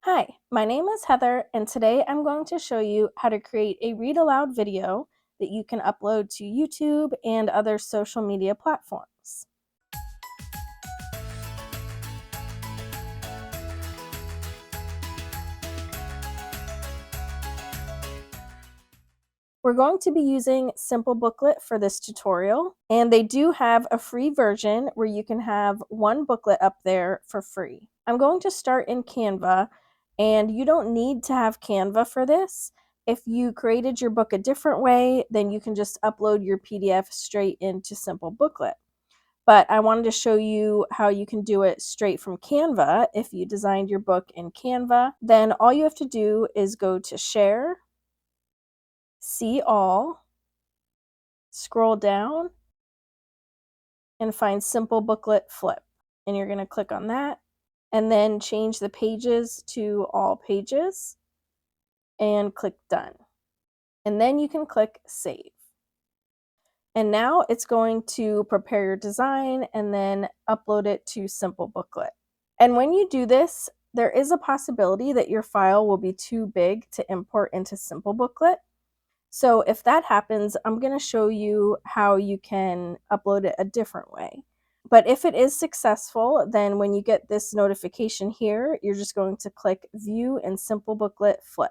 Hi, my name is Heather, and today I'm going to show you how to create a read-aloud video that you can upload to YouTube and other social media platforms. We're going to be using Simplebooklet for this tutorial, and they do have a free version where you can have one booklet up there for free. I'm going to start in Canva, and you don't need to have Canva for this. If you created your book a different way, then you can just upload your PDF straight into Simplebooklet. But I wanted to show you how you can do it straight from Canva. If you designed your book in Canva, then all you have to do is go to Share, See All, scroll down, and find Simplebooklet Flip. And you're going to click on that, and then change the pages to all pages, and click Done. And then you can click Save. And now it's going to prepare your design and then upload it to Simplebooklet. And when you do this, there is a possibility that your file will be too big to import into Simplebooklet. So if that happens, I'm going to show you how you can upload it a different way. But if it is successful, then when you get this notification here, you're just going to click View in Simplebooklet Flip.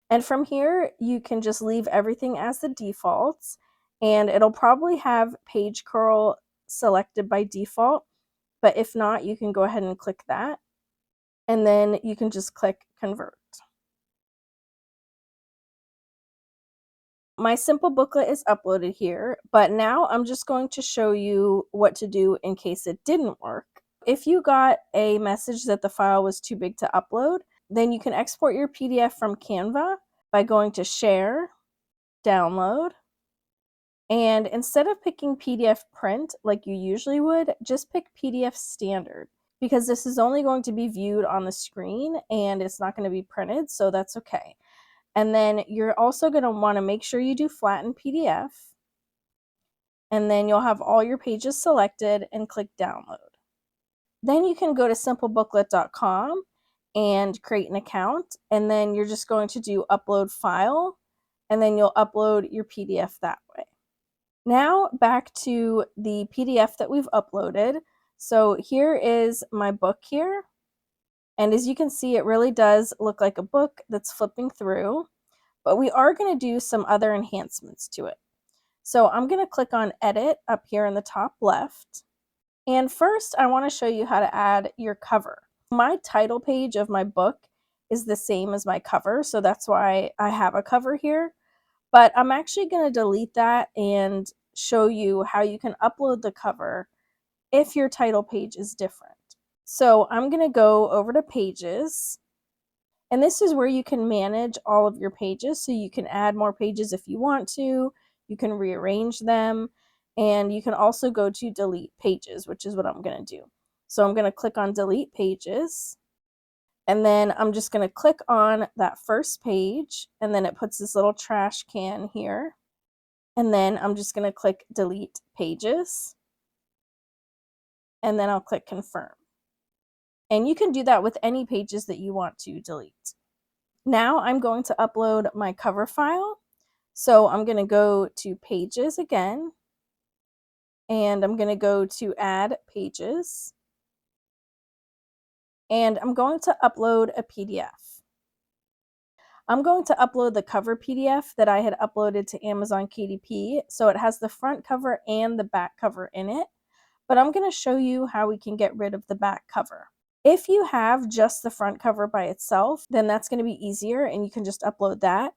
And from here, you can just leave everything as the defaults, and it'll probably have page curl selected by default. But if not, you can go ahead and click that, and then you can just click Convert. My Simplebooklet is uploaded here, but now I'm just going to show you what to do in case it didn't work. If you got a message that the file was too big to upload, then you can export your PDF from Canva by going to Share, Download, and instead of picking PDF Print like you usually would, just pick PDF Standard, because this is only going to be viewed on the screen and it's not going to be printed, so that's okay. And then you're also going to want to make sure you do flatten PDF, and then you'll have all your pages selected and click Download. Then you can go to simplebooklet.com and create an account, and then you're just going to do Upload File, and then you'll upload your PDF that way. Now back to the PDF that we've uploaded. So here is my book here. And as you can see, it really does look like a book that's flipping through, but we are going to do some other enhancements to it. So I'm going to click on Edit up here in the top left. And first, I want to show you how to add your cover. My title page of my book is the same as my cover, so that's why I have a cover here. But I'm actually going to delete that and show you how you can upload the cover if your title page is different. So I'm going to go over to Pages, and this is where you can manage all of your pages. So you can add more pages if you want to, you can rearrange them, and you can also go to Delete Pages, which is what I'm going to do. So I'm going to click on Delete Pages, and then I'm just going to click on that first page, and then it puts this little trash can here. And then I'm just going to click Delete Pages, and then I'll click Confirm. And you can do that with any pages that you want to delete. Now I'm going to upload my cover file. So I'm going to go to Pages again, and I'm going to go to Add Pages, and I'm going to upload a PDF. I'm going to upload the cover PDF that I had uploaded to Amazon KDP, so it has the front cover and the back cover in it, but I'm going to show you how we can get rid of the back cover. If you have just the front cover by itself, then that's going to be easier and you can just upload that.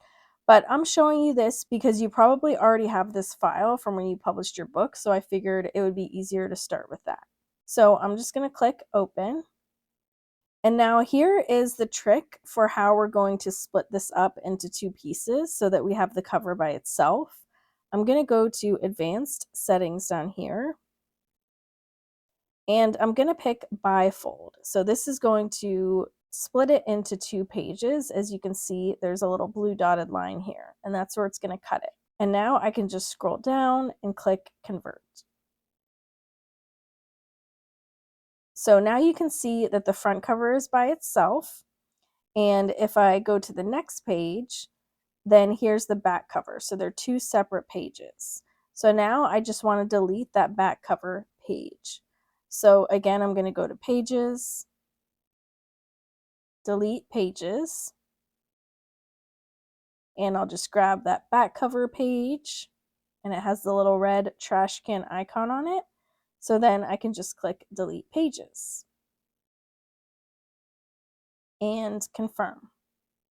But I'm showing you this because you probably already have this file from when you published your book, so I figured it would be easier to start with that. So I'm just going to click Open. And now here is the trick for how we're going to split this up into two pieces so that we have the cover by itself. I'm going to go to Advanced Settings down here, and I'm going to pick Bifold. So this is going to split it into two pages. As you can see, there's a little blue dotted line here, and that's where it's going to cut it. And now I can just scroll down and click Convert. So now you can see that the front cover is by itself, And if I go to the next page, then here's the back cover. So they're two separate pages. So now I just want to delete that back cover page. So again, I'm going to go to Pages, Delete Pages, and I'll just grab that back cover page, and it has the little red trash can icon on it. So then I can just click Delete Pages and confirm.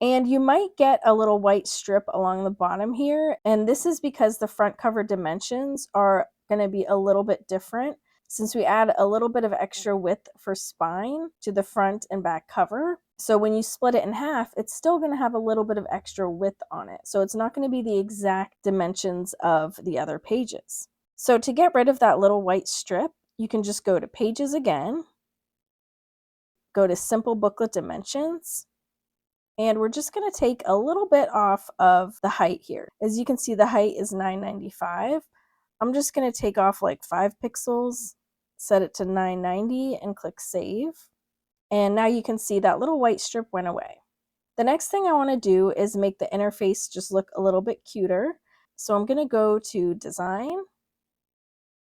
And you might get a little white strip along the bottom here, and this is because the front cover dimensions are going to be a little bit different since we add a little bit of extra width for spine to the front and back cover. So when you split it in half, it's still going to have a little bit of extra width on it. So it's not going to be the exact dimensions of the other pages. So to get rid of that little white strip, you can just go to Pages again, go to Simple Booklet Dimensions, and we're just going to take a little bit off of the height here. As you can see, the height is 995. I'm just going to take off like 5 pixels, set it to 990, and click Save. And now you can see that little white strip went away. The next thing I want to do is make the interface just look a little bit cuter. So I'm going to go to Design.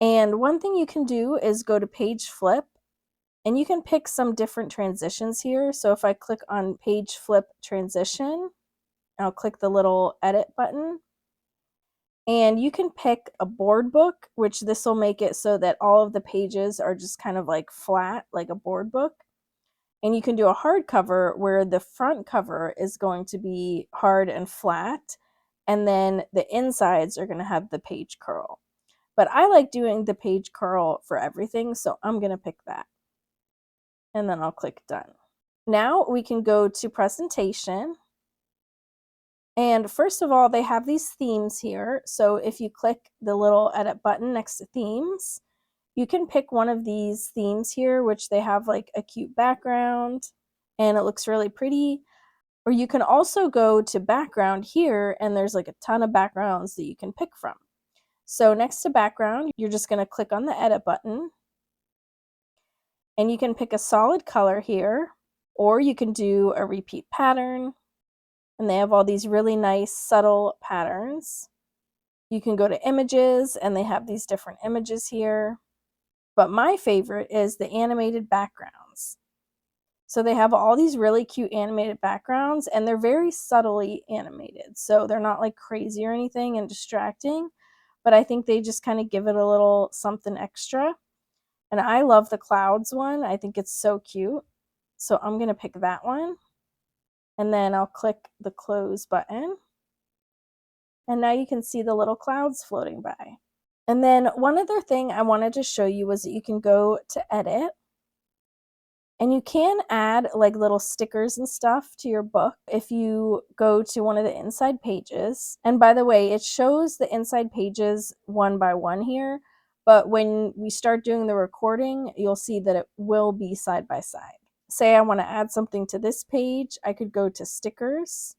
And one thing you can do is go to Page Flip, and you can pick some different transitions here. So if I click on Page Flip Transition, I'll click the little edit button, and you can pick a board book, which this will make it so that all of the pages are just kind of like flat, like a board book. And you can do a hardcover where the front cover is going to be hard and flat, and then the insides are going to have the page curl. But I like doing the page curl for everything, so I'm going to pick that. And then I'll click Done. Now we can go to Presentation. And first of all, they have these themes here. So if you click the little edit button next to themes, you can pick one of these themes here, which they have like a cute background and it looks really pretty. Or you can also go to background here, and there's like a ton of backgrounds that you can pick from. So next to background, you're just going to click on the edit button, and you can pick a solid color here, or you can do a repeat pattern. And they have all these really nice subtle patterns. You can go to images, and they have these different images here. But my favorite is the animated backgrounds. So they have all these really cute animated backgrounds, and they're very subtly animated. So they're not like crazy or anything and distracting, but I think they just kind of give it a little something extra. And I love the clouds one. I think it's so cute. So I'm going to pick that one. And then I'll click the close button. And now you can see the little clouds floating by. And then one other thing I wanted to show you was that you can go to Edit, and you can add like little stickers and stuff to your book if you go to one of the inside pages. And by the way, it shows the inside pages one by one here, but when we start doing the recording, you'll see that it will be side by side. Say I want to add something to this page, I could go to Stickers,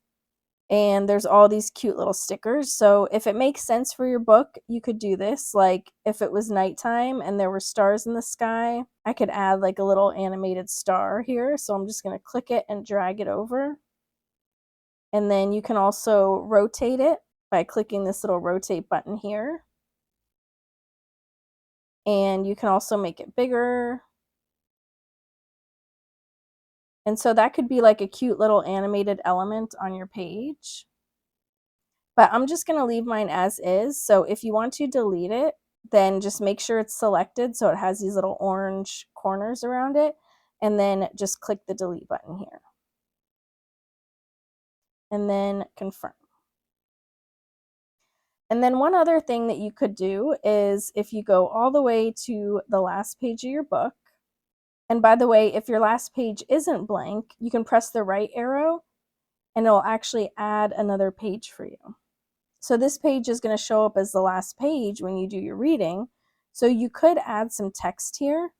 and there's all these cute little stickers. So if it makes sense for your book, you could do this. Like if it was nighttime and there were stars in the sky, I could add like a little animated star here. So I'm just going to click it and drag it over. And then you can also rotate it by clicking this little rotate button here. And you can also make it bigger. And so that could be like a cute little animated element on your page. But I'm just going to leave mine as is. So if you want to delete it, then just make sure it's selected so it has these little orange corners around it. And then just click the delete button here. And then confirm. And then one other thing that you could do is if you go all the way to the last page of your book, and by the way, if your last page isn't blank, you can press the right arrow and it'll actually add another page for you. So this page is going to show up as the last page when you do your reading. So you could add some text here.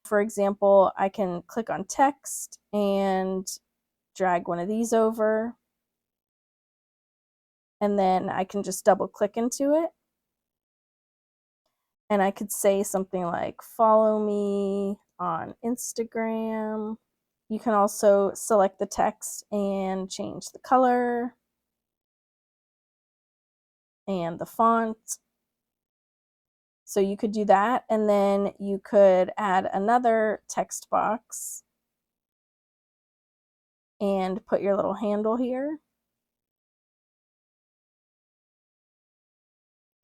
For example, I can click on text and drag one of these over. And then I can just double click into it. And I could say something like, follow me on Instagram. You can also select the text and change the color and the font. So you could do that, and then you could add another text box and put your little handle here.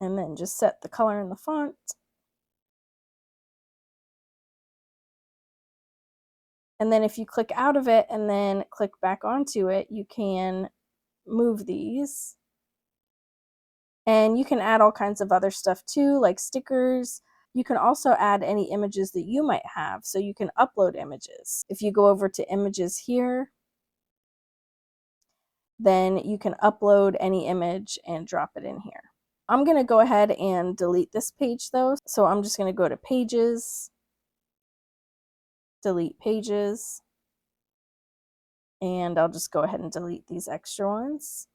And then just set the color and the font. And then if you click out of it and then click back onto it, you can move these. And you can add all kinds of other stuff too, like stickers. You can also add any images that you might have, so you can upload images. If you go over to images here, then you can upload any image and drop it in here. I'm going to go ahead and delete this page though. So I'm just going to go to pages, delete pages, and I'll just go ahead and delete these extra ones.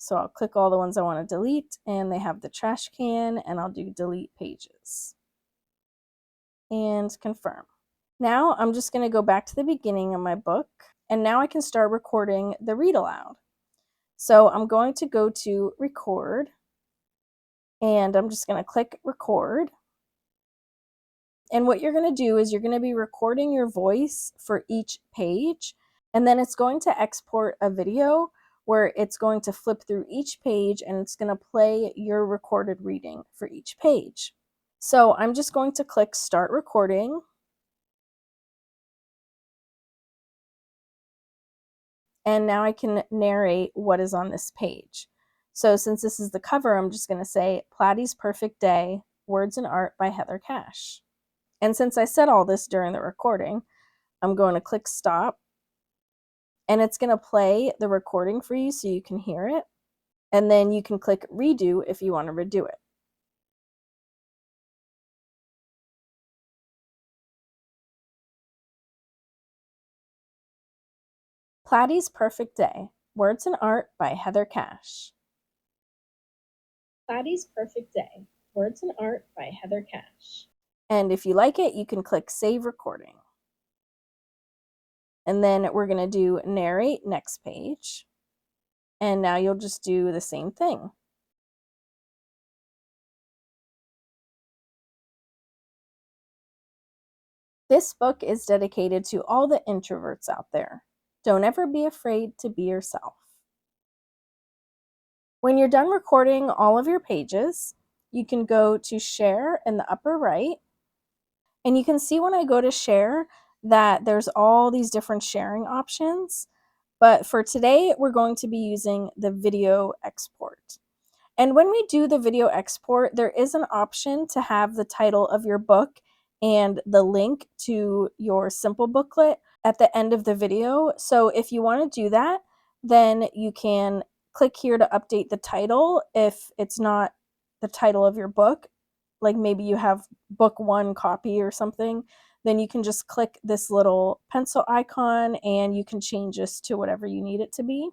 So I'll click all the ones I want to delete, and they have the trash can, and I'll do delete pages and confirm. Now I'm just going to go back to the beginning of my book, and now I can start recording the read aloud. So I'm going to go to record, and I'm just going to click record. And what you're going to do is you're going to be recording your voice for each page, and then it's going to export a video where it's going to flip through each page and it's going to play your recorded reading for each page. So I'm just going to click start recording. And now I can narrate what is on this page. So since this is the cover, I'm just going to say Platy's Perfect Day, Words and Art by Heather Cash. And since I said all this during the recording, I'm going to click stop. And it's going to play the recording for you so you can hear it. And then you can click redo if you want to redo it. Platy's Perfect Day, Words and Art by Heather Cash. Platy's Perfect Day, Words and Art by Heather Cash. And if you like it, you can click Save Recording. And then we're going to do Narrate Next Page. And now you'll just do the same thing. This book is dedicated to all the introverts out there. Don't ever be afraid to be yourself. When you're done recording all of your pages, you can go to Share in the upper right. And you can see when I go to Share that there's all these different sharing options. But for today, we're going to be using the video export. And when we do the video export, there is an option to have the title of your book and the link to your Simplebooklet at the end of the video. So if you want to do that, then you can click here to update the title if it's not the title of your book. Like maybe you have book 1 copy or something, then you can just click this little pencil icon and you can change this to whatever you need it to be.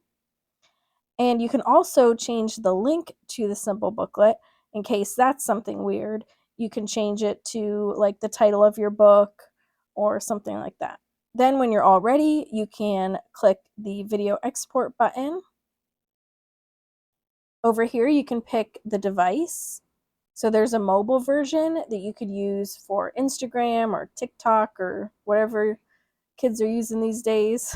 And you can also change the link to the Simplebooklet in case that's something weird. You can change it to like the title of your book or something like that. Then when you're all ready, you can click the video export button. Over here, you can pick the device. So there's a mobile version that you could use for Instagram or TikTok or whatever kids are using these days.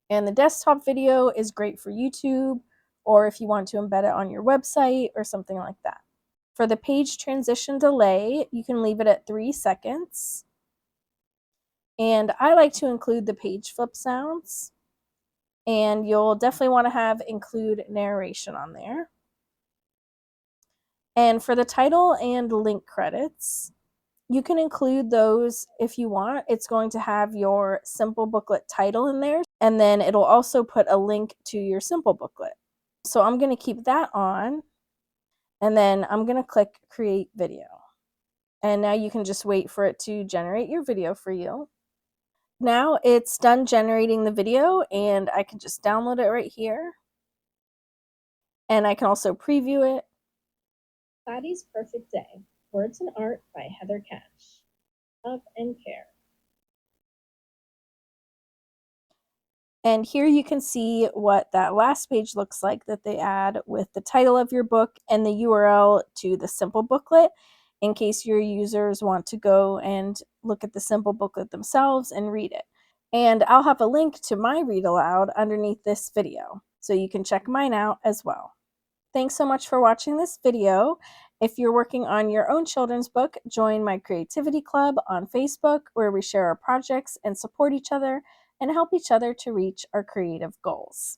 And the desktop video is great for YouTube, or if you want to embed it on your website or something like that. For the page transition delay, you can leave it at 3 seconds. And I like to include the page flip sounds. And you'll definitely want to have include narration on there. And for the title and link credits, you can include those if you want. It's going to have your Simplebooklet title in there, and then it'll also put a link to your Simplebooklet. So I'm going to keep that on, and then I'm going to click Create Video. And now you can just wait for it to generate your video for you. Now it's done generating the video, and I can just download it right here. And I can also preview it. Platy's Perfect Day, Words and Art by Heather Cash. Love and care. And here you can see what that last page looks like that they add with the title of your book and the URL to the Simplebooklet in case your users want to go and look at the Simplebooklet themselves and read it. And I'll have a link to my Read-Aloud underneath this video, so you can check mine out as well. Thanks so much for watching this video. If you're working on your own children's book, join my Creativity Club on Facebook, where we share our projects and support each other and help each other to reach our creative goals.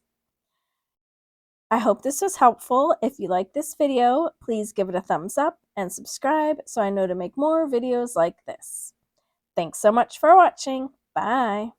I hope this was helpful. If you like this video, please give it a thumbs up and subscribe so I know to make more videos like this. Thanks so much for watching. Bye.